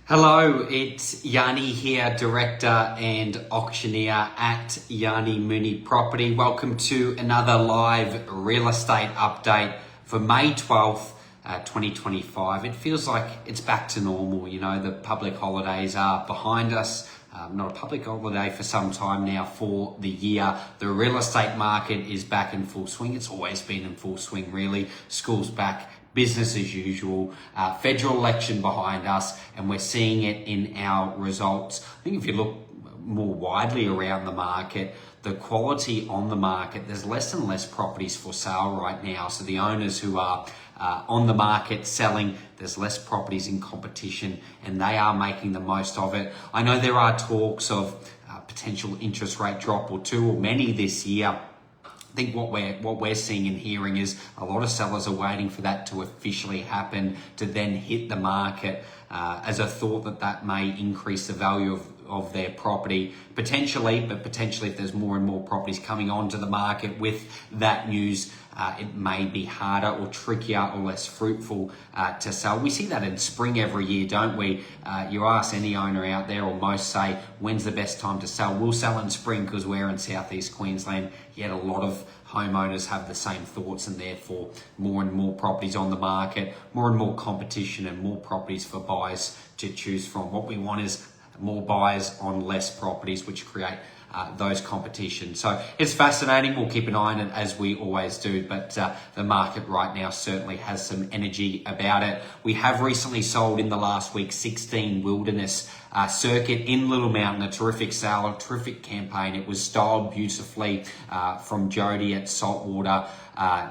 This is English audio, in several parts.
Hello, it's Yanni here, Director and Auctioneer at Yanni Mooney Property. Welcome to another live real estate update for May 12th, 2025. It feels like it's back to normal. You know, the public holidays are behind us. Not a public holiday for some time now for the year. The real estate market is back in full swing. It's always been in full swing, really. School's back. Business as usual, federal election behind us, and we're seeing it in our results. I think if you look more widely around the market, the quality on the market, there's less and less properties for sale right now. So the owners who are on the market selling, there's less properties in competition, and they are making the most of it. I know there are talks of potential interest rate drop or two or many this year. I think what we're seeing and hearing is a lot of sellers are waiting for that to officially happen to then hit the market as a thought that may increase the value of their property potentially, but potentially if there's more and more properties coming onto the market with that news, it may be harder or trickier or less fruitful to sell. We see that in spring every year, don't we? You ask any owner out there, or most say, when's the best time to sell? We'll sell in spring because we're in southeast Queensland, yet a lot of homeowners have the same thoughts, and therefore more and more properties on the market, more and more competition, and more properties for buyers to choose from. What we want is more buyers on less properties, which create those competitions. So it's fascinating. We'll keep an eye on it as we always do, but the market right now certainly has some energy about it. We have recently sold in the last week 16 Wilderness Circuit in Little Mountain, a terrific sale, a terrific campaign. It was styled beautifully from Jody at Saltwater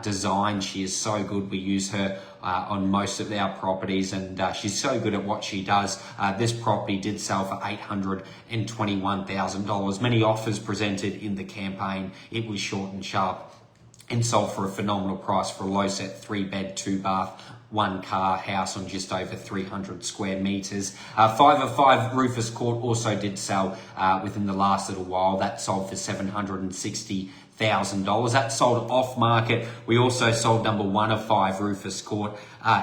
Design. She is so good. We use her on most of our properties, and she's so good at what she does. This property did sell for $821,000. Many offers presented in the campaign. It was short and sharp and sold for a phenomenal price for a low set 3-bed, 2-bath, 1-car house on just over 300 square meters. 505 Rufus Court also did sell within the last little while. That sold for $760,000. That sold off market. We also sold number 105 Rufus Court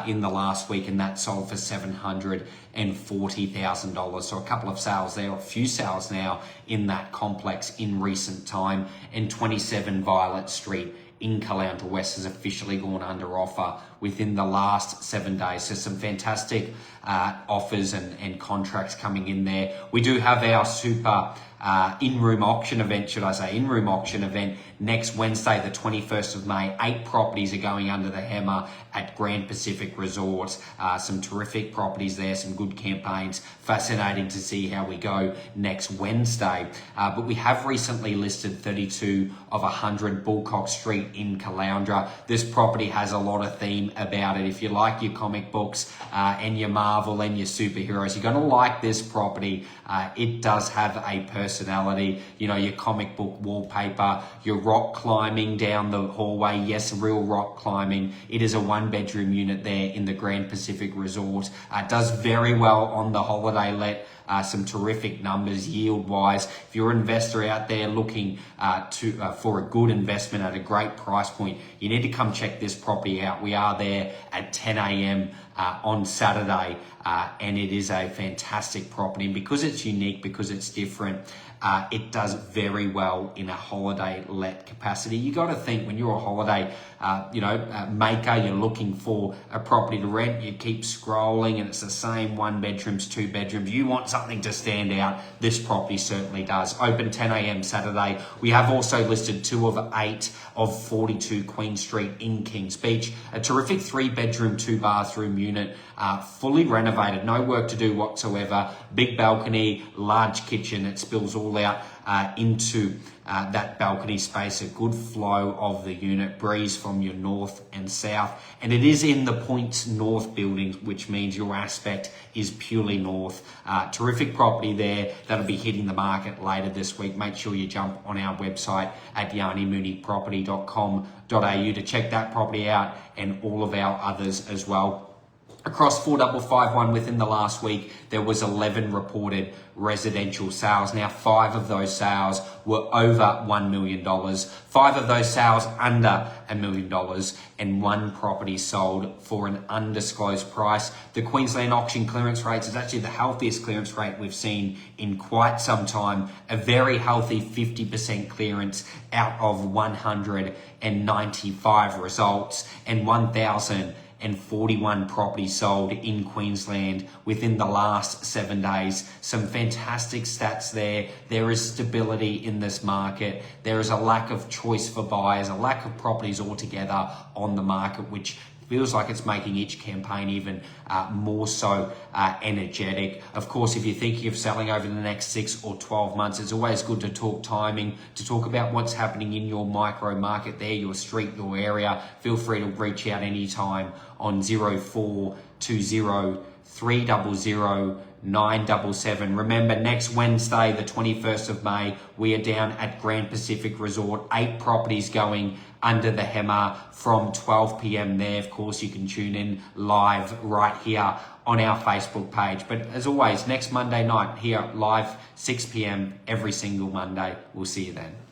in the last week, and that sold for $740,000. So a couple of sales there, a few sales now in that complex in recent time. And 27 Violet Street in Caloundra West has officially gone under offer within the last 7 days. So some fantastic offers and contracts coming in there. We do have our super in-room auction event, next Wednesday, the 21st of May. 8 properties are going under the hammer at Grand Pacific Resorts. Some terrific properties there, some good campaigns. Fascinating to see how we go next Wednesday. But we have recently listed 32 of 100 Bullcock Street in Caloundra. This property has a lot of theme about it. If you like your comic books and your Marvel and your superheroes, you're going to like this property. It does have a personality. You know, your comic book wallpaper, your rock climbing down the hallway. Yes, real rock climbing. It is a 1-bedroom unit there in the Grand Pacific Resort. Does very well on the holiday let. Some terrific numbers yield-wise. If you're an investor out there looking for a good investment at a great price point, you need to come check this property out. We are there at 10 a.m. On Saturday, and it is a fantastic property. And because it's unique, because it's different, it does very well in a holiday let capacity. You got to think when you're a holiday maker, you're looking for a property to rent, you keep scrolling and it's the same 1 bedrooms, 2 bedrooms. You want something to stand out. This property certainly does. Open 10 a.m. Saturday. We have also listed 2 of 8 of 42 Queen Street in Kings Beach. A terrific 3-bedroom, 2-bathroom unit, fully renovated, no work to do whatsoever. Big balcony, large kitchen. It spills all out into that balcony space, a good flow of the unit, breeze from your north and south, and it is in the Points North buildings, which means your aspect is purely north. Terrific property there that'll be hitting the market later this week. Make sure you jump on our website at yannimooneyproperty.com.au to check that property out and all of our others as well. Across 4551 within the last week, there was 11 reported residential sales. Now, 5 of those sales were over $1 million, 5 of those sales under $1 million, and 1 property sold for an undisclosed price. The Queensland auction clearance rates is actually the healthiest clearance rate we've seen in quite some time. A very healthy 50% clearance out of 195 results, and 1,041 properties sold in Queensland within the last 7 days. Some fantastic stats there. There is stability in this market. There is a lack of choice for buyers, a lack of properties altogether on the market, which feels like it's making each campaign even more so energetic. Of course, if you're thinking of selling over the next 6 or 12 months, it's always good to talk timing, to talk about what's happening in your micro market there, your street, your area. Feel free to reach out anytime on 0420 300 977. Remember, next Wednesday, the 21st of May, we are down at Grand Pacific Resort. 8 properties going under the hammer from 12 p.m. there. Of course, you can tune in live right here on our Facebook page. But as always, next Monday night here live, 6 p.m. every single Monday. We'll see you then.